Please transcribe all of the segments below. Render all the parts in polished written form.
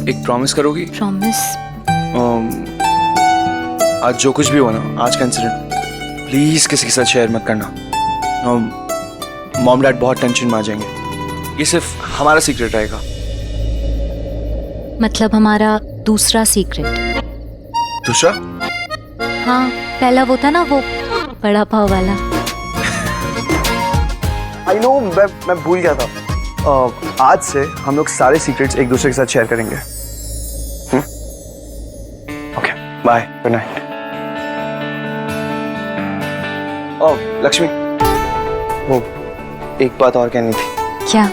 एक प्रॉमिस करोगी? प्रॉमिस? आज जो कुछ भी हो ना, आज का इंसिडेंट प्लीज किसी के साथ शेयर मत करना। मॉम डैड बहुत टेंशन में आ जाएंगे। ये सिर्फ हमारा सीक्रेट रहेगा। मतलब हमारा दूसरा सीक्रेट? दूसरा? हाँ, पहला वो था ना, वो बड़ा पाव वाला। आई नो, मैं भूल गया था। आज से हम लोग सारे सीक्रेट्स एक दूसरे के साथ शेयर करेंगे। Okay, bye, good night. Oh Lakshmi, वो एक बात और कहनी थी। क्या?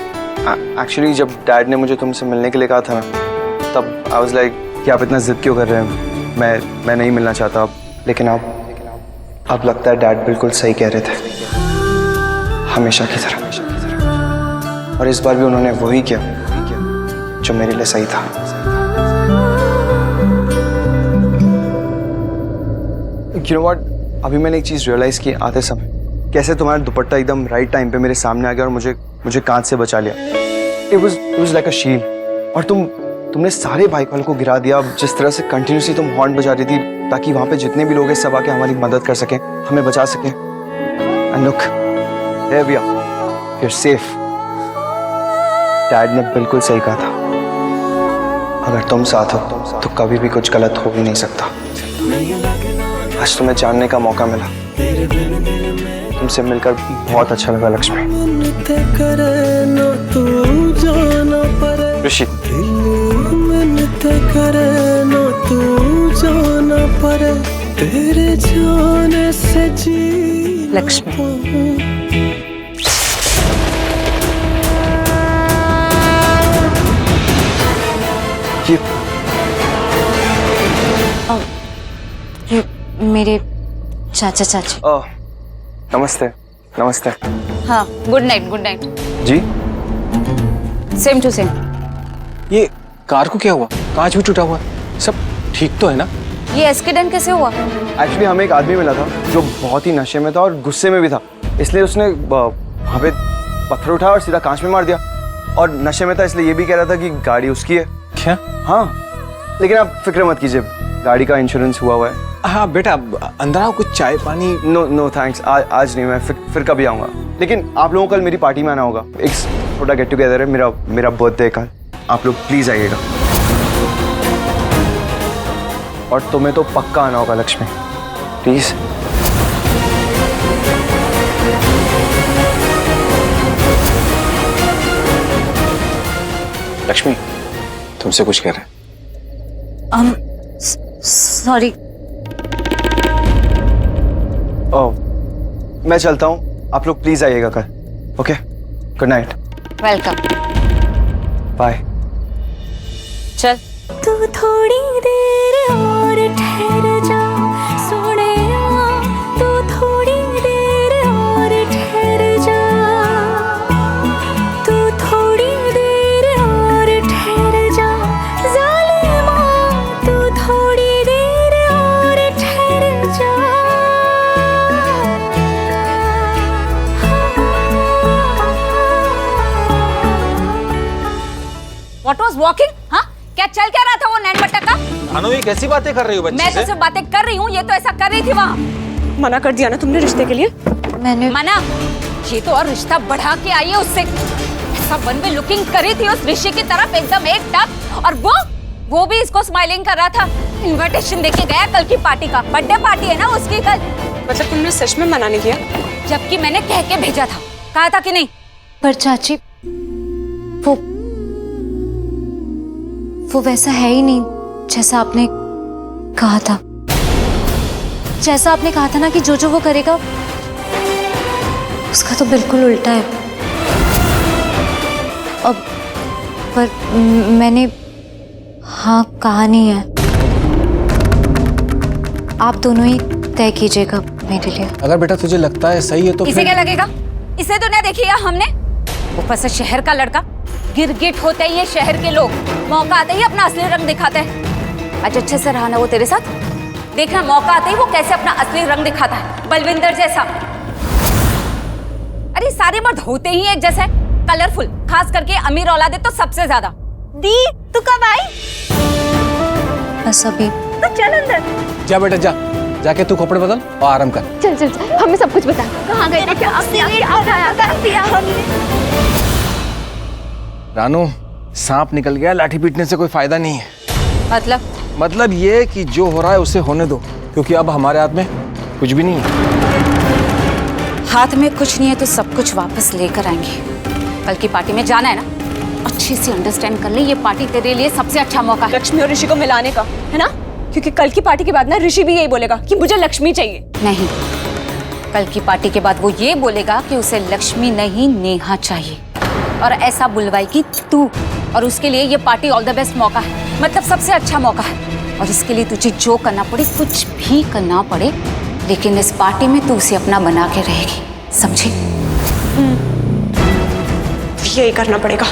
एक्चुअली जब डैड ने मुझे तुमसे मिलने के लिए कहा था ना, तब आई वाज लाइक कि आप इतना जिद क्यों कर रहे हैं, मैं नहीं मिलना चाहता अब। लेकिन अब लगता है डैड बिल्कुल सही कह रहे थे, हमेशा की तरह। और इस बार भी उन्होंने वही किया जो मेरे लिए सही था। You know what? अभी मैंने एक चीज रियलाइज की आते समय, कैसे तुम्हारा दुपट्टा एकदम राइट टाइम पे मेरे सामने आ गया और मुझे कांच से बचा लिया। It was like a shield। और तुमने सारे बाइक वालों को गिरा दिया। जिस तरह से कंटिन्यूसली तुम हॉर्न बजा रही थी ताकि वहां पे जितने भी लोग हैं सब आके हमारी मदद कर सकें, हमें बचा सकें। And look, here we are, you're safe। Dad ने बिल्कुल सही कहा था, अगर तुम साथ हो तो कभी भी कुछ गलत हो ही नहीं सकता। आज तुम्हें जानने का मौका मिला। तुमसे मिलकर बहुत अच्छा लगा लक्ष्मी। ऋषि, लक्ष्मी, ये मेरे चाचा चाची। नमस्ते। नमस्ते। हाँ, गुड नाइट। गुड नाइट जी। Same to same. ये कार को क्या हुआ? कांच भी टूटा हुआ है, सब ठीक तो है ना? ये एक्सीडेंट कैसे हुआ? एक्चुअली हमें एक आदमी मिला था जो बहुत ही नशे में था और गुस्से में भी था, इसलिए उसने वहाँ पे पत्थर उठाया और सीधा कांच में मार दिया। और नशे में था इसलिए ये भी कह रहा था कि गाड़ी उसकी है। क्या? हाँ, लेकिन आप फिक्र मत कीजिए, गाड़ी का इंश्योरेंस हुआ हुआ है। हाँ बेटा, अंदर आओ, कुछ चाय पानी। नो थैंक्स, आज नहीं, मैं फिर कभी आऊँगा। लेकिन आप लोगों को कल मेरी पार्टी में आना होगा। एक छोटा गेट टुगेदर है, मेरा बर्थडे कल। आप लोग प्लीज आइएगा। और तुम्हें तो पक्का आना होगा लक्ष्मी, प्लीज। लक्ष्मी, तुमसे कुछ कह रहे हैं। सॉरी। ओह, मैं चलता हूँ, आप लोग प्लीज आइएगा कल। Okay, good night. Welcome. Bye. चल। तू थोड़ी देर और ठहर जा सोनिया, तू थोड़ी देर और ठहर जा, तू थोड़ी देर और ठहर जा ज़ालिमा, तू थोड़ी देर और ठहर जा। What was walking? हाँ, क्या चल क्या रहा था वो नैन बट्टा का? भानु, ये कैसी बातें कर रही हो बच्चे मैं से? तो सिर्फ बातें कर रही हूँ, ये तो ऐसा कर रही थी वहाँ। मना कर दिया ना तुमने रिश्ते के लिए? मैंने मना? ये तो और रिश्ता बढ़ा के आई है उससे। ऐसा वन वे लुकिंग करी थी उस ऋषि की तरफ एकदम एक टक, और वो भी इसको स्माइलिंग कर रहा था। इनविटेशन देके गया कल की पार्टी का, बर्थडे पार्टी है ना उसकी कल। मतलब तुमने सच में मना नहीं किया? जबकि मैंने कह के भेजा था, कहा था कि नहीं? पर चाची, वो वैसा है ही नहीं जैसा आपने कहा था। जैसा आपने कहा था ना कि जो वो करेगा उसका तो बिल्कुल उल्टा है। अब पर मैंने हाँ कहा नहीं है। आप दोनों ही तय कीजिएगा मेरे लिए। अगर बेटा तुझे लगता है सही है तो इसे क्या लगेगा? इसे तो नहीं देखी हमने। ऊपर से शहर का लड़का, गिरगिट होते ही ये शहर के लोग मौका आते ही अपना असली रंग दिखाते हैं। आज अच्छे से रहा ना वो तेरे साथ, देखना मौका आते ही वो कैसे अपना असली रंग दिखाता है, बलविंदर जैसा। अरे सारे मर्द होते ही एक जैसे, कलरफुल, खास करके अमीर औलादे तो सबसे ज्यादा। दी, तू कब आई? बस अभी तो चल अंदर। जा बेटा जा, जाके तू कपड़े बदल और आराम कर। चल चल चल, हमें सब कुछ बता। कहाँ गए थे, क्या किया हमने? रानू, सांप निकल गया, लाठी पीटने से कोई फायदा नहीं है। मतलब ये कि जो हो रहा है उसे होने दो, क्योंकि अब हमारे हाथ में कुछ भी नहीं है। हाथ में कुछ नहीं है तो सब कुछ वापस लेकर आएंगे। कल की पार्टी में जाना है ना, अच्छे से अंडरस्टैंड कर ले, ये पार्टी तेरे लिए सबसे अच्छा मौका है। लक्ष्मी और ऋषि को मिलाने का, है ना? क्योंकि कल की पार्टी के बाद ना ऋषि भी यही बोलेगा कि मुझे लक्ष्मी चाहिए। नहीं, कल की पार्टी के बाद वो ये बोलेगा कि उसे लक्ष्मी नहीं नेहा चाहिए, और ऐसा बुलवाएगी तू, और उसके लिए ये पार्टी ऑल द बेस्ट मौका है, मतलब सबसे अच्छा मौका है। और इसके लिए तुझे जो करना पड़े, कुछ भी करना पड़े, लेकिन इस पार्टी में तू उसे अपना बना के रहेगी, समझी? यही करना पड़ेगा,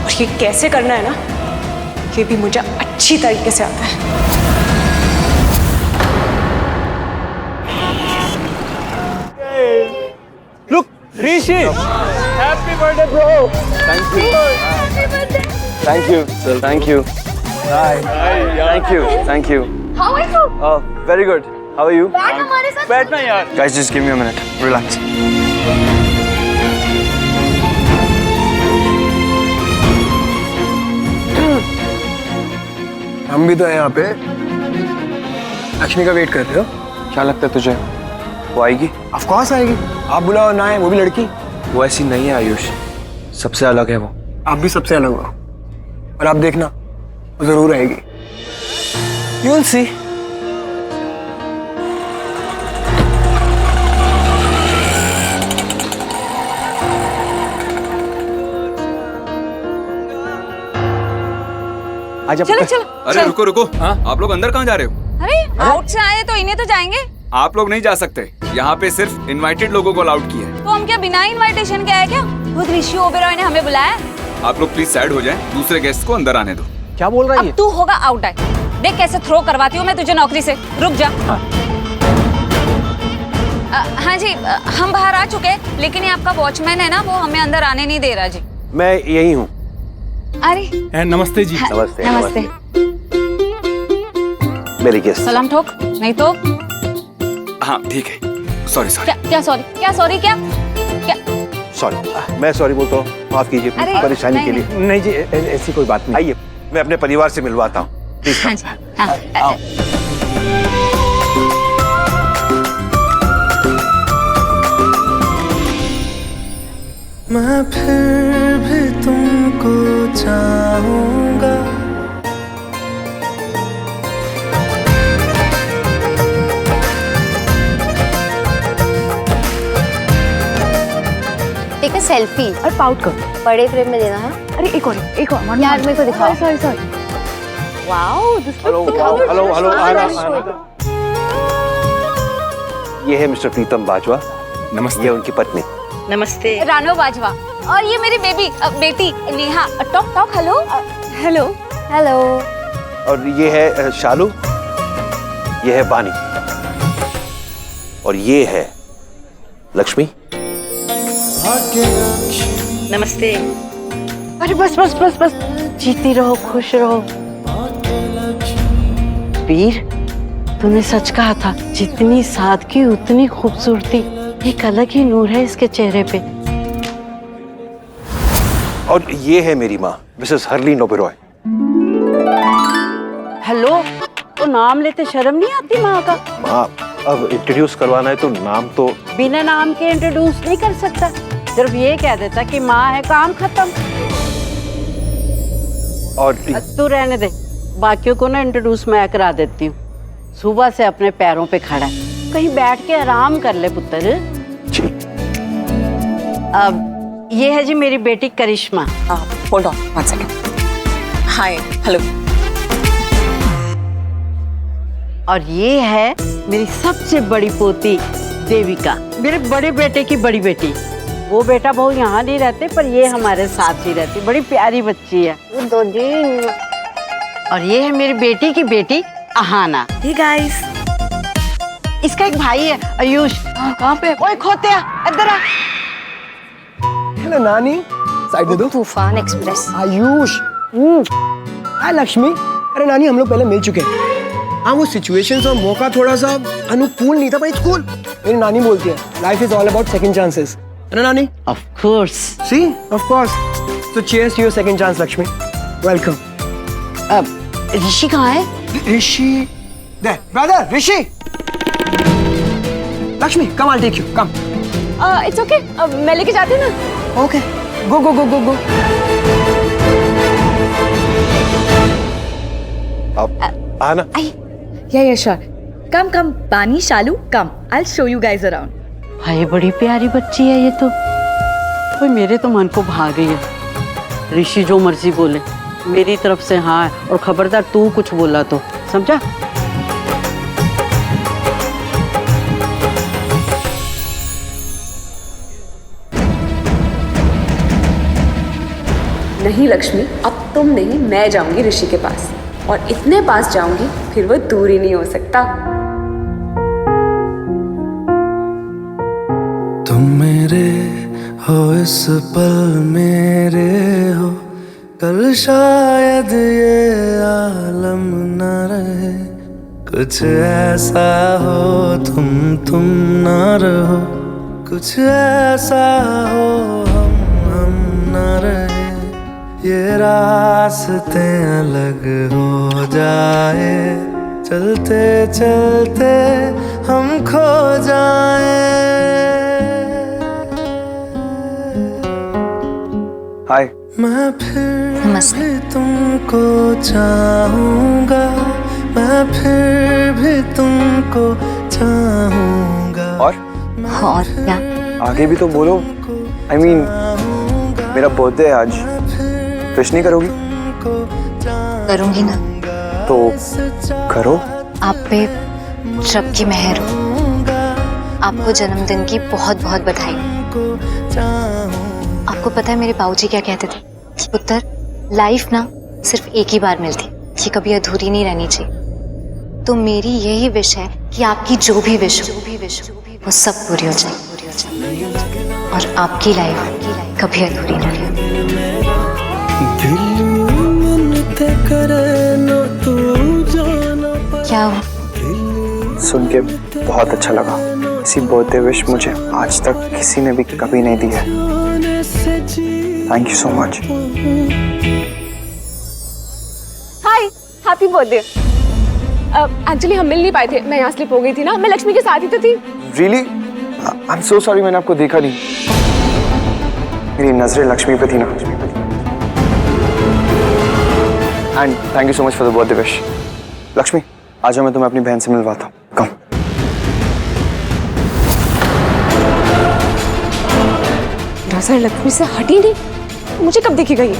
और ये कैसे करना है ना, ये भी मुझे अच्छी तरीके से आता है। Look, Rishi! Happy birthday, bro! Thank you. Thank you, sir. Thank you. Hi. Thank you. Thank you. How are you? Very good. How are you? हमारे साथ बैठना यार. Guys, just give me a minute. Relax. हम भी तो हैं यहाँ पे। लक्ष्मी का वेट कर रहे हो? क्या लगता है तुझे? वो आएगी? ऑफ कोर्स आएगी। आप बुलाओ ना आए, वो भी लड़की। वो ऐसी नहीं है आयुष, सबसे अलग है वो। आप भी सबसे अलग हो, और आप देखना वो जरूर आएगी। You will see. आजा चलो चलो। अरे रुको रुको, हाँ? आप लोग अंदर कहाँ जा रहे हो? अरे आउट से आए तो इन्हें तो जाएंगे, आप लोग नहीं जा सकते, यहाँ पे सिर्फ इनवाइटेड लोगों को अलाउड किया है। तो हम क्या बिना इनविटेशन के आए क्या? खुद ऋषि ओबेरॉय ने हमें बुलाया। आप लोग प्लीज साइड हो जाएं, दूसरे गेस्ट को अंदर आने दो। क्या बोल रहा है ये? अब तू होगा आउट आए, देख कैसे थ्रो करवाती हूँ मैं तुझे नौकरी से। रुक जा। हाँ जी, हम बाहर आ चुके हैं, लेकिन ये आपका वॉचमैन है ना, वो हमें अंदर आने नहीं दे रहा जी। मैं यही हूँ। अरे नमस्ते जी। नमस्ते। नमस्ते। मेरी गेस्ट। सलाम ठोक, नहीं तो हाँ ठीक है, सॉरी सॉरी। क्या सॉरी, क्या सॉरी, क्या क्या? सॉरी, मैं सॉरी बोलता हूँ, माफ कीजिए अरे, परेशानी नहीं, के लिए। नहीं जी, ऐसी कोई बात नहीं। आइए, मैं अपने परिवार से मिलवाता हूँ। प्लीज हाँ जी, हाँ। मैं फिर भी तुमको चाहूंगा। टेक अ सेल्फी और पाउट करो। बड़े फ्रेम में देना है। अरे एक और यार मेरे को दिखाओ। Sorry. Wow, this hello hello hello, आना। ये है मिस्टर प्रीतम बाजवा। नमस्ते। ये उनकी पत्नी। नमस्ते। रानो बाजवा, और ये मेरी बेटी Neha. Talk talk. Hello hello. Hello. और ये है शालू, ये है बानी, और ये है लक्ष्मी। नमस्ते। अरे बस बस बस बस, जीती रहो, खुश रहो। वीर, तूने सच कहा था, जितनी सादगी उतनी खूबसूरती। एक अलग ही नूर है इसके चेहरे पे। और ये है मेरी माँ, मिसेस हरलीन ओबेरॉय। हेलो, तो नाम लेते शर्म नहीं आती माँ का? माँ, अब इंट्रोड्यूस करवाना है तो नाम तो। बिना नाम के इंट्रोड्यूस नहीं कर सकता, सिर्फ ये कह देता कि माँ है, काम खत्म। और तू रहने दे, बाकियों को ना इंट्रोड्यूस मैं करा देती हूँ। सुबह से अपने पैरों पे खड़ा है, कहीं बैठ के आराम कर ले पुत्र। जी। अब ये है जी मेरी बेटी Karishma. Hold on 1 second. Hi, hello. और ये है मेरी सबसे बड़ी पोती देविका, मेरे बड़े बेटे की बड़ी बेटी। वो बेटा बहू यहाँ नहीं रहते, पर ये हमारे साथ ही रहती, बड़ी प्यारी बच्ची है। और ये है मेरी बेटी की बेटी अहाना। हे गाइस, इसका एक भाई है आयुष। कहाँ पे? ओए खोतिया, इधर आ। हेलो नानी, साइड दे दो। तूफान एक्सप्रेस। आयुष। हाय लक्ष्मी, अरे नानी, हम लोग पहले मिल चुके हैं। हाँ, वो सिचुएशंस और मौका थोड़ा सा अनुकूल नहीं था, पर इट्स कूल। मेरी नानी बोलती है life is all about second chances, है ना नानी? Of course. See, of course. तो cheers to your second chance Lakshmi. Welcome. Rishi कहाँ है? Rishi, there, brother, Rishi. Lakshmi, come, I'll take you, come. It's okay, मैं लेके जाती हूँ ना। Okay, go, go, go, go, go. अब आना। Yeah, sure. Come, Bani, Shalu, come. I'll show you guys around. हाय, बड़ी प्यारी बच्ची है ये तो। कोई मेरे तो मन को भा गई है। ऋषि जो मर्जी बोले, मेरी तरफ से हाँ है, और खबरदार तू कुछ बोला तो, समझा? नहीं लक्ष्मी, अब तुम नहीं, मैं जाऊंगी ऋषि के पास, और इतने पास जाऊंगी फिर वो दूर ही नहीं हो सकता। तुम मेरे हो इस पल, मेरे हो कल, शायद ये आलम न रहे। कुछ ऐसा हो तुम न रहो, कुछ ऐसा हो हम न रहे। ये रास्ते अलग हो जाए, चलते चलते हम खो जाए। हाय। मैं फिर नमस्ते। भी तुमको चाहूंगा, मैं फिर भी तुमको चाहूंगा। और क्या? आगे भी तो बोलो। I mean, मेरा बर्थडे है आज, विश नहीं करोगी? करूंगी ना। तो करो। आप पे रब की मेहर हो। आपको जन्मदिन की बहुत बहुत बधाई। आपको पता है मेरे बाबूजी क्या कहते थे कि पुत्र, लाइफ ना सिर्फ एक ही बार मिलती, ये कभी अधूरी नहीं रहनी चाहिए। तो मेरी यही विश है कि आपकी जो भी विश हो वो सब पूरी हो जाए, और आपकी लाइफ कभी अधूरी ना रहे। क्या हो? सुन के बहुत अच्छा लगा। इसी बर्थडे विश मुझे आज तक किसी ने भी कभी नहीं दी है। Thank you so much. Hi, happy birthday. Actually हम मिल नहीं पाए थे, मैं यहाँ स्लिप हो गई थी ना, मैं लक्ष्मी के साथ ही तो थी। Really? I am so sorry, मैंने आपको देखा नहीं। मेरी नजरें लक्ष्मी पे थी ना। And thank you so much for the birthday wish. Lakshmi, आज मैं तुम्हें अपनी बहन से मिलवाता हूँ। कम। नजर लक्ष्मी से हटी नहीं, मुझे कब देखेगा ये?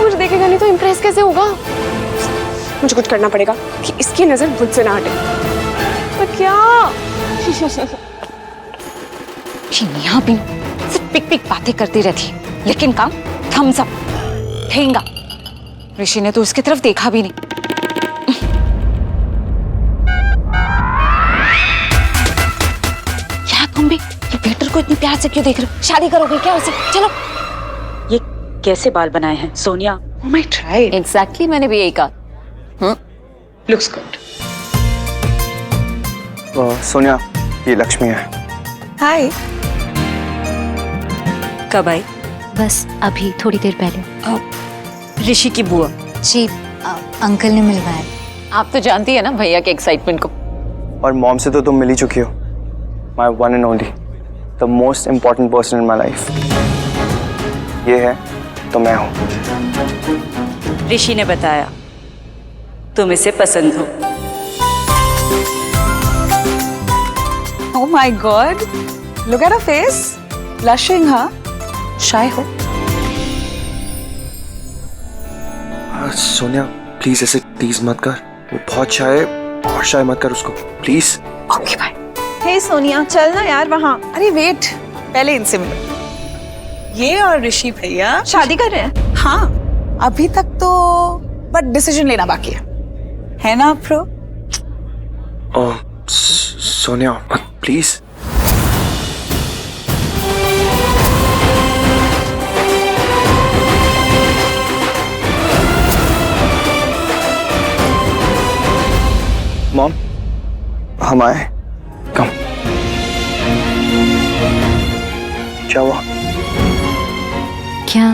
मुझे देखेगा नहीं तो इम्प्रेस कैसे होगा? मुझे कुछ करना पड़ेगा कि इसकी नजर मुझसे ना हटे। पर क्या? यहाँ भी सिर्फ पिक पिक बातें करती रहती, लेकिन काम थम्स अप ठेंगा। ऋषि ने तो उसकी तरफ देखा भी नहीं। क्या तुम भी ये वेटर को इतनी प्यार से क्यों देख रहे हो? शादी करोगे क्या उससे? चलो। ये कैसे बाल बनाए हैं Sonia? Oh my tried. Exactly, मैंने भी यही कहा। Looks good. सोनिया, ये लक्ष्मी है। हाय। कब आई? बस अभी थोड़ी देर पहले। ऋषि की बुआ। जी, अंकल ने मिलवाया। आप तो जानती है ना भैया के एक्साइटमेंट को। और मॉम से तो तुम मिली चुकी हो। My one and only, the most important person in my life. ये है तो मैं हूँ। ऋषि ने बताया तुम इसे पसंद हो। Oh my God! Look at her face, blushing, huh? Shy हो? सोनिया, प्लीज ऐसे टीज मत कर। वो बहुत शाय है, और शाय मत कर उसको, please. Okay, bye. Hey Sonia, चल ना यार वहाँ। अरे वेट, पहले इनसे मिलो। ये और ऋषि भैया शादी कर रहे हैं? हाँ, अभी तक तो बट डिसीजन लेना बाकी है ना प्रो? सोनिया, प्लीज। मॉम, हम आए। कम। क्या हुआ? क्या?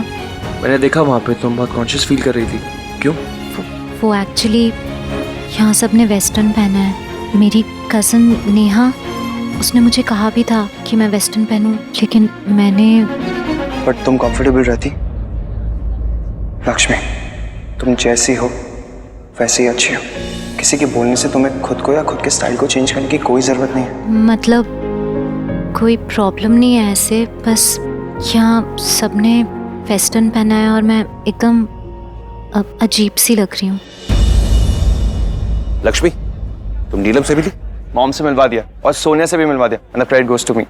मैंने देखा वहां पे तुम बहुत कॉन्शियस फील कर रही थी। क्यों? वो एक्चुअली यहाँ सबने वेस्टर्न पहना है। मेरी कज़न नेहा, उसने मुझे कहा भी था कि मैं वेस्टर्न पहनूं, लेकिन मैंने। बट तुम कंफर्टेबल रहती। लक्ष्मी, तुम जैसी हो वैसे ही अच्छी हो। किसी के बोलने से तुम्हें खुद को या खुद के स्टाइल को चेंज करने की कोई जरूरत नहीं है। मतलब कोई प्रॉब्लम नहीं है ऐसे, बस यहाँ सबने वेस्टर्न पहना है और मैं एकदम अजीब सी लग रही हूँ। लक्ष्मी, तुम नीलम से मिली? मॉम से मिलवा दिया और सोनिया से भी मिलवा दिया। And the credit goes to me.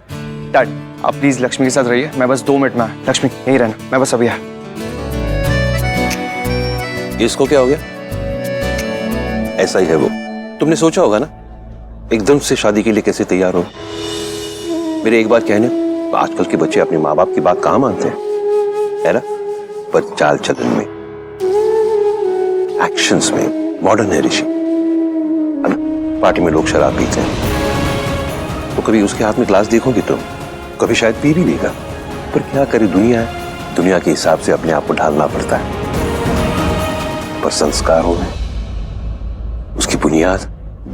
Dad, आप प्लीज लक्ष्मी के साथ रहिए, मैं बस 2 मिनट में आया। लक्ष्मी यहीं रहना, मैं बस अभी आया। इसको क्या हो गया? ऐसा ही है वो। तुमने सोचा होगा ना एकदम से शादी के लिए कैसे तैयार हो। मेरे एक बात कहने, आजकल के बच्चे अपने माँ बाप की बात कहाँ मानते हैं, है ना? पर चाल चलन में, एक्शंस में मॉडर्न है ऋषि। पार्टी में लोग शराब पीते हैं तो कभी उसके हाथ में ग्लास देखोगे तुम, कभी शायद पी भी लेगा। पर क्या करे, दुनिया है, दुनिया के हिसाब से अपने आप को ढालना पड़ता है। पर संस्कारों में उसकी बुनियाद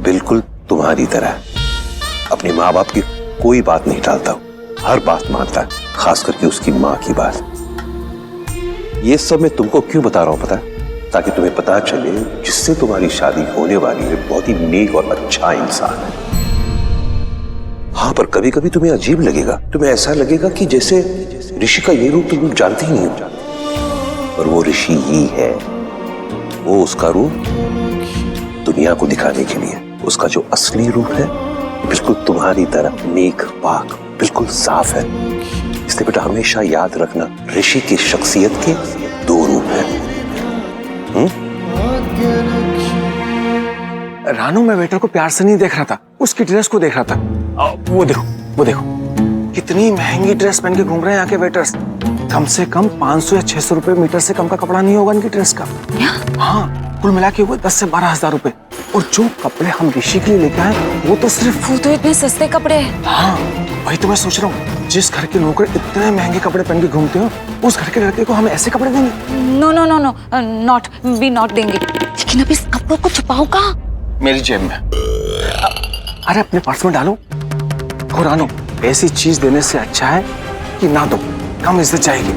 बिल्कुल तुम्हारी तरह है। अपने माँ बाप की कोई बात नहीं टालता, हर बात मानता है, खास करके उसकी माँ की बात। ये सब मैं तुमको क्यों बता रहा हूं पता है? ताकि तुम्हें पता चले जिससे तुम्हारी शादी होने वाली है बहुत ही नेक और अच्छा इंसान है। हाँ, पर कभी कभी तुम्हें अजीब लगेगा, तुम्हें ऐसा लगेगा कि जैसे ऋषि का ये रूप तुम लोग जानते ही नहीं हो। और वो ऋषि ही है, वो उसका रूप दुनिया को दिखाने के लिए। उसका जो असली रूप है बिल्कुल तुम्हारी तरह नेक पाक, बिल्कुल साफ है। इसलिए बेटा हमेशा याद रखना, ऋषि की शख्सियत के 2 रूप हैं। रानू, मैं वेटर को प्यार से नहीं देख रहा था, उसकी ड्रेस को देख रहा था। वो देखो, वो देखो, कितनी महंगी ड्रेस पहन के घूम रहे हैं यहाँ के वेटर्स। कम से कम 500 या 600 रुपए मीटर से कम का कपड़ा नहीं होगा इनकी ड्रेस का। हाँ, कुल मिला के वो 10 से 12 हजार रुपए। और जो कपड़े हम ऋषि के लिए लेके आए वो तो सिर्फ, वो तो इतने सस्ते कपड़े हैं। हाँ, वही तो मैं सोच रहा हूँ। जिस घर के नौकर इतने महंगे कपड़े पहन के घूमते हो, उस घर के लड़के को हम ऐसे कपड़े देंगे? No no no no, not, we not देंगे। लेकिन अब इस कपड़ों को छुपाओ कहाँ? मेरी जेब में। अरे अपने पर्स में डालो। और रानू, ऐसी चीज देने से अच्छा है कि ना दो, कम इज्जत जाएगी।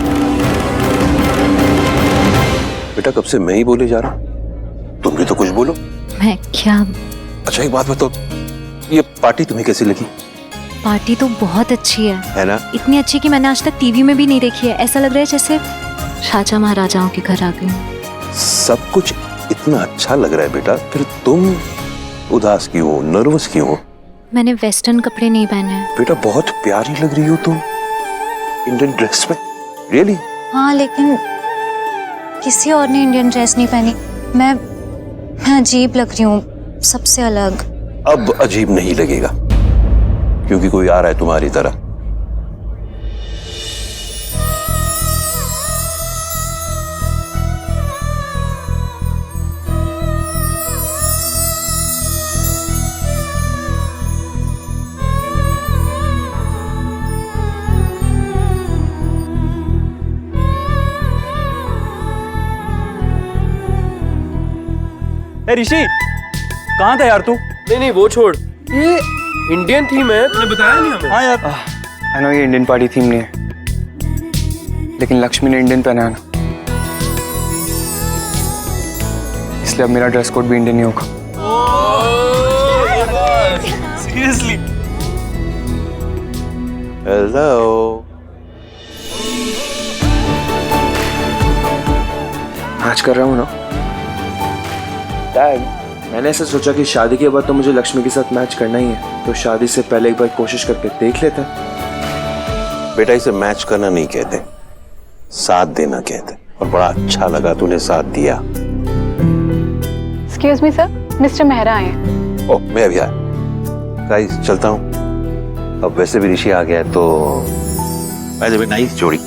बेटा कब से मैं ही बोले जा रहा हूँ, तुम भी तो कुछ बोलो। मैं क्या? अच्छा एक बात बताओ, ये पार्टी तुम्हें कैसी लगी? पार्टी तो बहुत अच्छी है ना? इतनी अच्छी कि मैंने आज तक टीवी में भी नहीं देखी है। ऐसा लग रहा है जैसे राजा महाराजाओं के घर आ गई। सब कुछ इतना अच्छा लग रहा है बेटा, फिर तुम उदास क्यों हो, नर्वस क्यों हो? मैंने वेस्टर्न कपड़े नहीं पहने हैं। बेटा बहुत प्यारी लग रही हो तुम इंडियन ड्रेस में। रियली? हाँ, लेकिन किसी और ने इंडियन ड्रेस नहीं पहनी। मैं अजीब लग रही हूँ, सबसे अलग। अब अजीब नहीं लगेगा क्योंकि कोई आ रहा है तुम्हारी तरह। ऋषि, कहाँ था यार तू? नहीं वो छोड़, ये इंडियन थीम है, तुमने बताया नहीं हमें। हाँ यार, आई नो ये इंडियन पार्टी थीम नहीं है, लेकिन लक्ष्मी ने इंडियन पहना है ना, इसलिए अब मेरा ड्रेस कोड भी इंडियन ही होगा। सीरियसली? हेलो। मैच कर रहा हूँ ना डैड। मैंने ऐसा सोचा कि शादी के बाद तो मुझे लक्ष्मी के साथ मैच करना ही है, तो शादी से पहले एक बार कोशिश करके देख लेते हैं। बेटा इसे मैच करना नहीं कहते, साथ देना कहते, और बड़ा अच्छा लगा तूने साथ दिया। Excuse me sir, mister Mehra आए हैं। ओह मैं अभी आया। गाइस चलता हूँ, अब वैसे भी ऋषि आ गया है तो बाय द वे नाइस जोड़ी।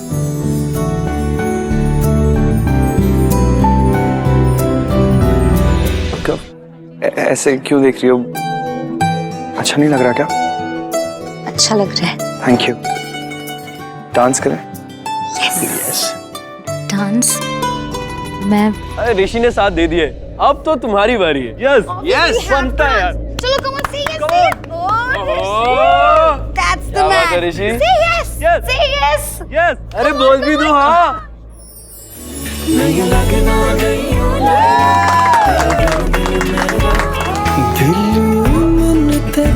ऐसे क्यों देख रही हो? अच्छा नहीं लग रहा क्या? अच्छा लग रहा है। Thank you. डांस करें? यस। डांस? मैं अरे ऋषि ने साथ दे दिए, अब तो तुम्हारी बारी है। यस यस बनता है यार। चलो come on say yes. That's the man. Rishi say yes. से यस। यस। अरे बोल भी दो। हाँ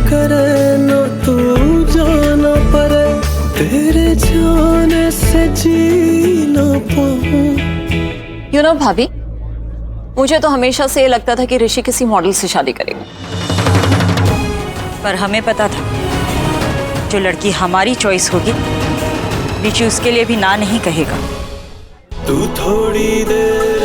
करे ना तू जाना पड़े, तेरे जाने से जी ना पाऊं। यू नो भाभी, मुझे तो हमेशा से ये लगता था कि ऋषि किसी मॉडल से शादी करेगा, पर हमें पता था जो लड़की हमारी चॉइस होगी ऋषि उसके लिए भी ना नहीं कहेगा। तू थोड़ी देर